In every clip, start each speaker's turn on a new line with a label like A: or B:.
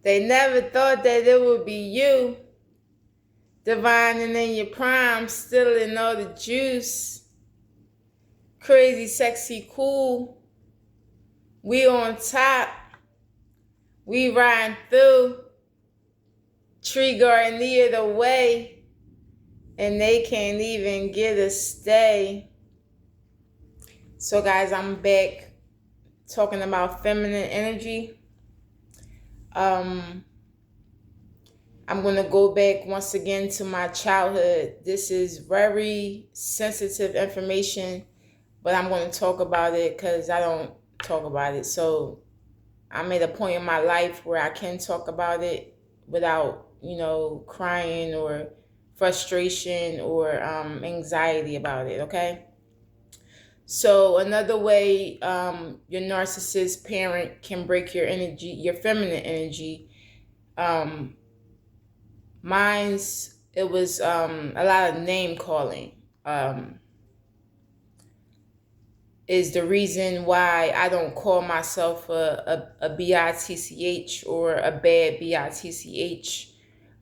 A: They never thought that it would be you, divine and in your prime, still in all the juice. Crazy, sexy, cool. We on top. We riding through. Tree garden near the way. And they can't even get a stay. So guys, I'm back talking about feminine energy. I'm going to go back once again to my childhood. This is very sensitive information, but I'm going to talk about it because I don't talk about it. So I'm at a point in my life where I can talk about it without, crying or frustration or anxiety about it, okay? So another way your narcissist parent can break your energy, your feminine energy. Mine's it was a lot of name calling. Is the reason why I don't call myself a bitch or a bad bitch.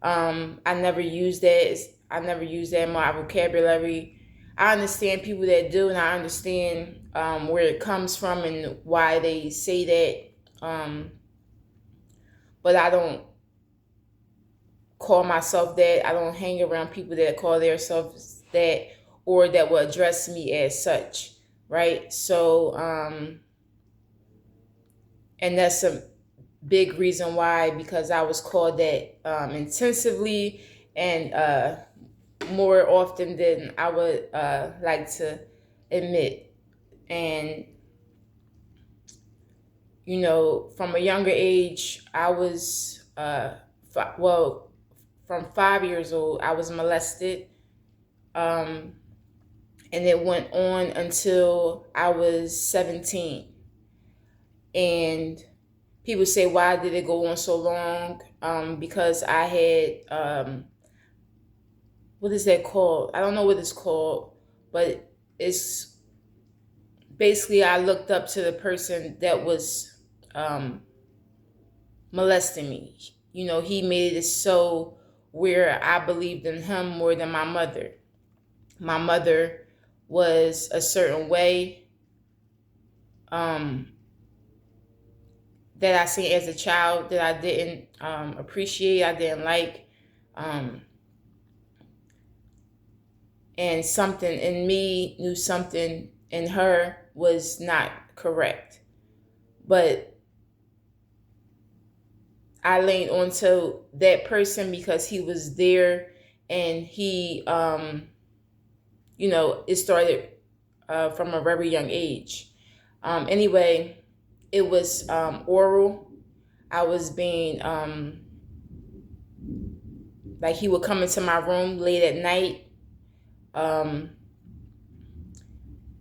A: I never use that. I never use that in my vocabulary. I understand people that do, and I understand where it comes from and why they say that. But I don't call myself that. I don't hang around people that call themselves that or that will address me as such, right? So, and that's a big reason why, because I was called that intensively and more often than I would like to admit. And, from a younger age, I was, from 5 years old, I was molested. And it went on until I was 17. And people say, why did it go on so long? Because I had, what is that called? I don't know what it's called, but it's basically I looked up to the person that was molesting me. He made it so where I believed in him more than my mother. My mother was a certain way that I seen as a child that I didn't appreciate, I didn't like. And something in me knew something in her was not correct. But I leaned onto that person because he was there, and he, it started from a very young age. Anyway, it was oral. I was being, like, he would come into my room late at night.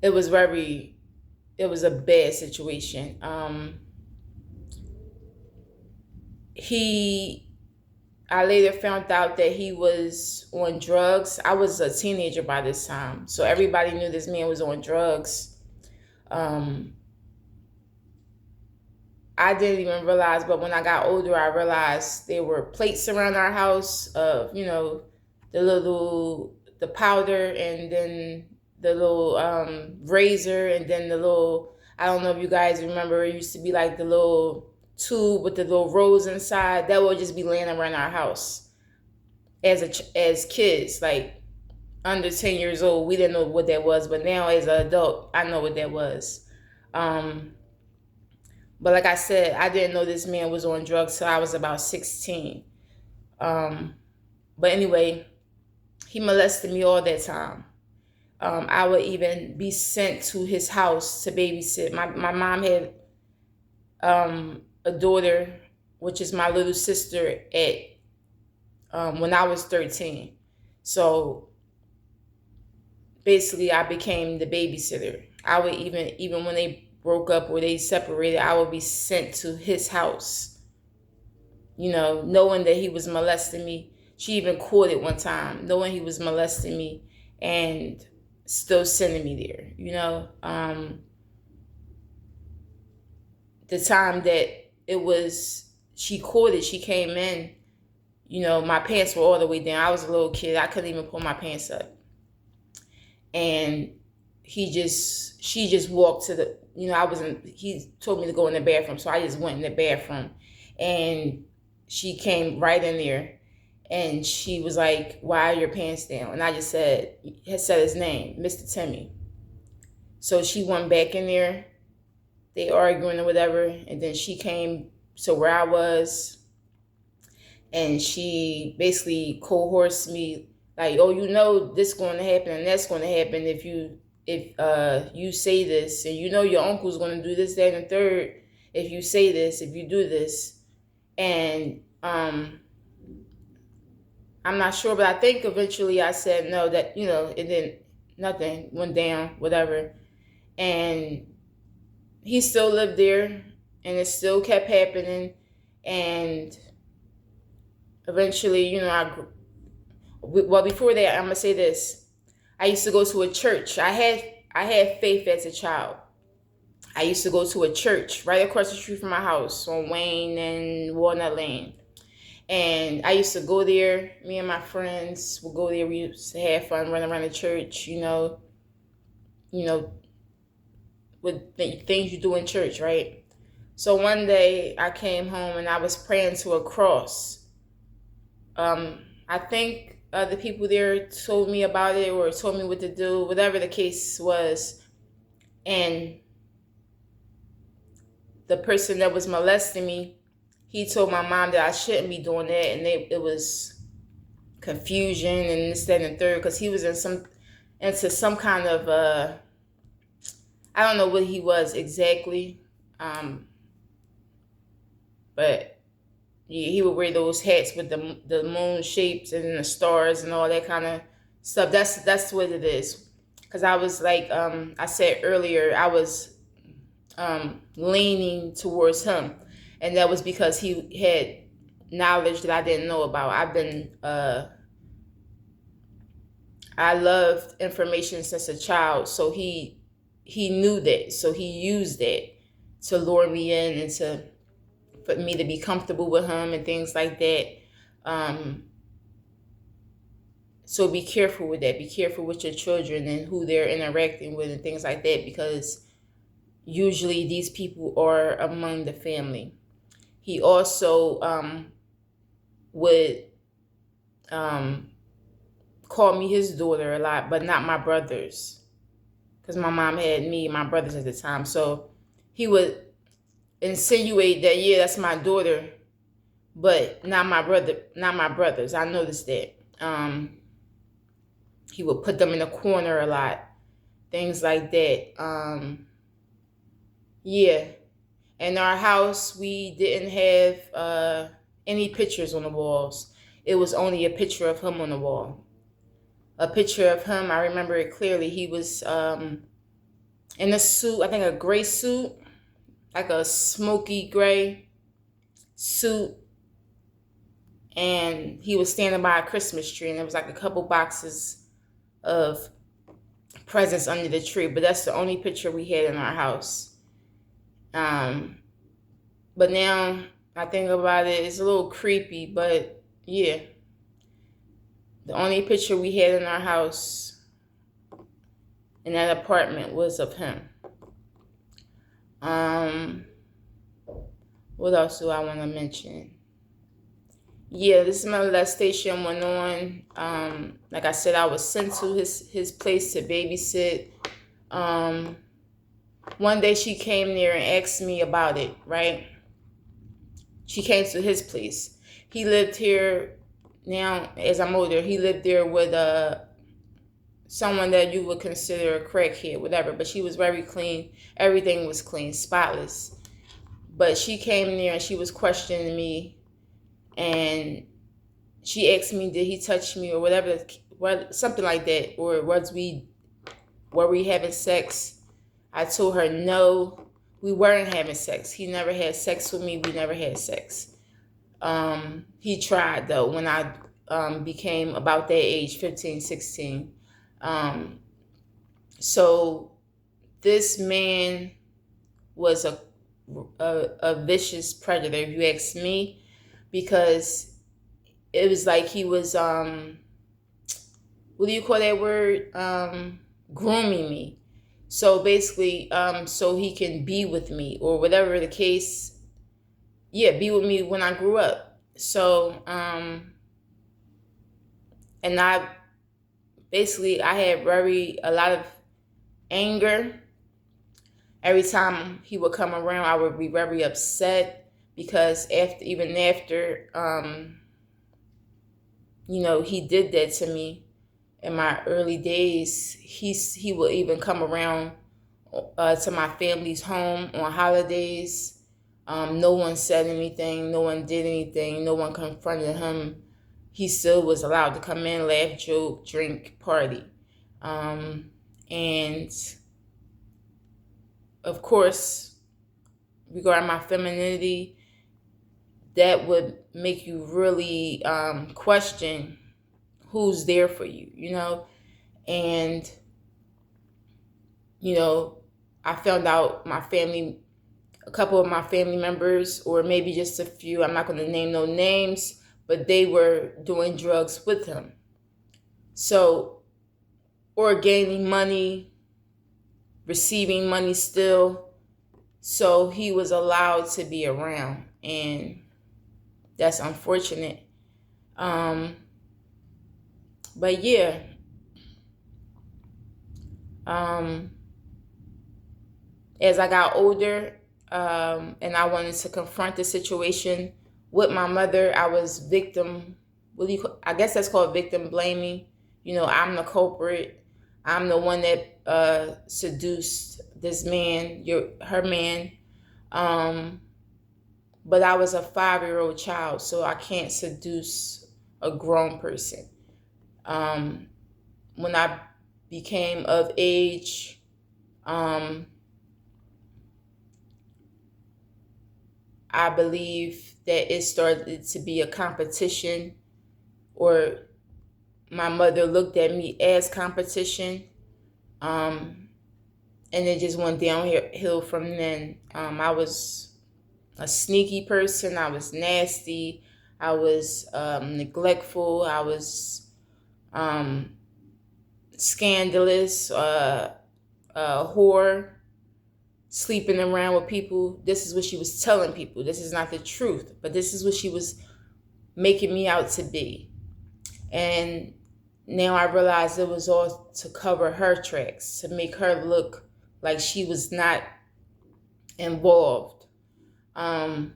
A: It was a bad situation. I later found out that he was on drugs. I was a teenager by this time, so everybody knew this man was on drugs. I didn't even realize, but when I got older, I realized there were plates around our house of, the powder, and then the little razor, and then the little, I don't know if you guys remember, it used to be like the little tube with the little rose inside. That would just be laying around our house as kids, like under 10 years old. We didn't know what that was, but now as an adult, I know what that was. But like I said, I didn't know this man was on drugs till I was about 16. But anyway, he molested me all that time. I would even be sent to his house to babysit. My mom had a daughter, which is my little sister, at when I was 13. So basically, I became the babysitter. I would even when they broke up or they separated, I would be sent to his house, knowing that he was molesting me. She even caught it one time, knowing he was molesting me and still sending me there, the time that it was she caught it. She came in, my pants were all the way down. I was a little kid. I couldn't even pull my pants up. And she just walked to the, he told me to go in the bathroom. So I just went in the bathroom, and she came right in there, and she was like, "Why are your pants down?" And I just said his name, Mr. Timmy. So she went back in there, they arguing or whatever, and then she came to where I was, and she basically coerced me, like, "Oh, this going to happen and that's going to happen if you say this, and your uncle's going to do this, that, and the third if you say this, if you do this." And I'm not sure, but I think eventually I said no, that, and then nothing went down, whatever. And he still lived there, and it still kept happening. And eventually, well, before that, I'm going to say this. I used to go to a church. I had faith as a child. I used to go to a church right across the street from my house on Wayne and Walnut Lane. And I used to go there. Me and my friends would go there. We used to have fun, run around the church, with things you do in church, right? So one day I came home and I was praying to a cross. I think the people there told me about it or told me what to do, whatever the case was. And the person that was molesting me, he told my mom that I shouldn't be doing that, and it was confusion and this, that, and the third, because he was into some kind of I don't know what he was exactly, but yeah, he would wear those hats with the moon shapes and the stars and all that kind of stuff. That's what it is. Because I was like, I said earlier, I was leaning towards him. And that was because he had knowledge that I didn't know about. I loved information since a child. So he knew that. So he used that to lure me in and for me to be comfortable with him and things like that. So be careful with that. Be careful with your children and who they're interacting with and things like that, because usually these people are among the family. He also would call me his daughter a lot, but not my brothers, because my mom had me and my brothers at the time. So he would insinuate that, yeah, that's my daughter, but not my brothers. I noticed that. He would put them in a corner a lot, things like that. Yeah. In our house, we didn't have any pictures on the walls. It was only a picture of him on the wall. A picture of him, I remember it clearly. He was in a suit, I think a gray suit, like a smoky gray suit. And he was standing by a Christmas tree, and there was like a couple boxes of presents under the tree. But that's the only picture we had in our house. But now I think about it, it's a little creepy, but yeah. The only picture we had in our house, in that apartment, was of him. What else do I want to mention? Yeah, this molestation went on. Like I said, I was sent to his place to babysit. One day she came there and asked me about it, right? She came to his place. He lived here now, as I'm older. He lived there with someone that you would consider a crackhead, whatever. But she was very clean. Everything was clean, spotless. But she came there and she was questioning me. And she asked me, did he touch me or whatever, something like that. Or were we having sex? I told her no, we weren't having sex. He never had sex with me. We never had sex. He tried, though, when I became about that age, 15, 16. So this man was a a vicious predator, if you ask me, because it was like he was what do you call that word? Grooming me. So basically, so he can be with me or whatever the case. Yeah, be with me when I grew up. So, and I had a lot of anger. Every time he would come around, I would be very upset because even after, he did that to me in my early days. He would even come around to my family's home on holidays. No one said anything. No one did anything. No one confronted him. He still was allowed to come in, laugh, joke, drink, party. And of course, regarding my femininity, that would make you really question who's there for you. And, I found out a couple of my family members, or maybe just a few, I'm not going to name no names, but they were doing drugs with him. So, or gaining money, receiving money still. So he was allowed to be around, and that's unfortunate. But yeah, as I got older, and I wanted to confront the situation with my mother, I was victim. I guess that's called victim blaming. I'm the culprit. I'm the one that seduced this man, her man. But I was a 5-year-old child, so I can't seduce a grown person. When I became of age, I believe that it started to be a competition, or my mother looked at me as competition, and it just went downhill from then. I was a sneaky person. I was nasty. I was neglectful. I was scandalous, whore, sleeping around with people. This is what she was telling people. This is not the truth, but this is what she was making me out to be. And now I realize it was all to cover her tracks, to make her look like she was not involved, when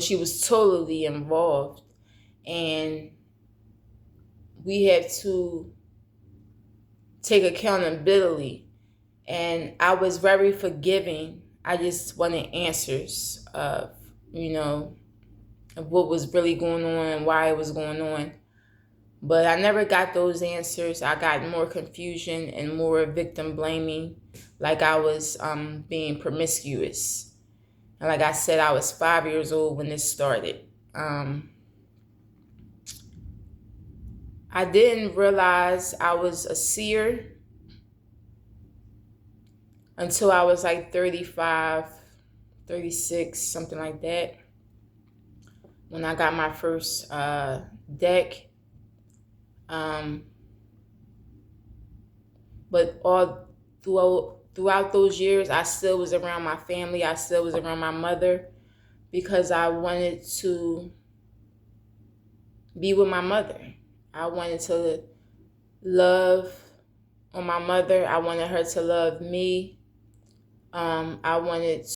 A: she was totally involved. And we have to take accountability. And I was very forgiving. I just wanted answers of what was really going on and why it was going on. But I never got those answers. I got more confusion and more victim blaming, like I was being promiscuous. And like I said, I was 5 years old when this started. I didn't realize I was a seer until I was like 35, 36, something like that, when I got my first deck. But all throughout those years, I still was around my family. I still was around my mother, because I wanted to be with my mother. I wanted to love on my mother. I wanted her to love me. I wanted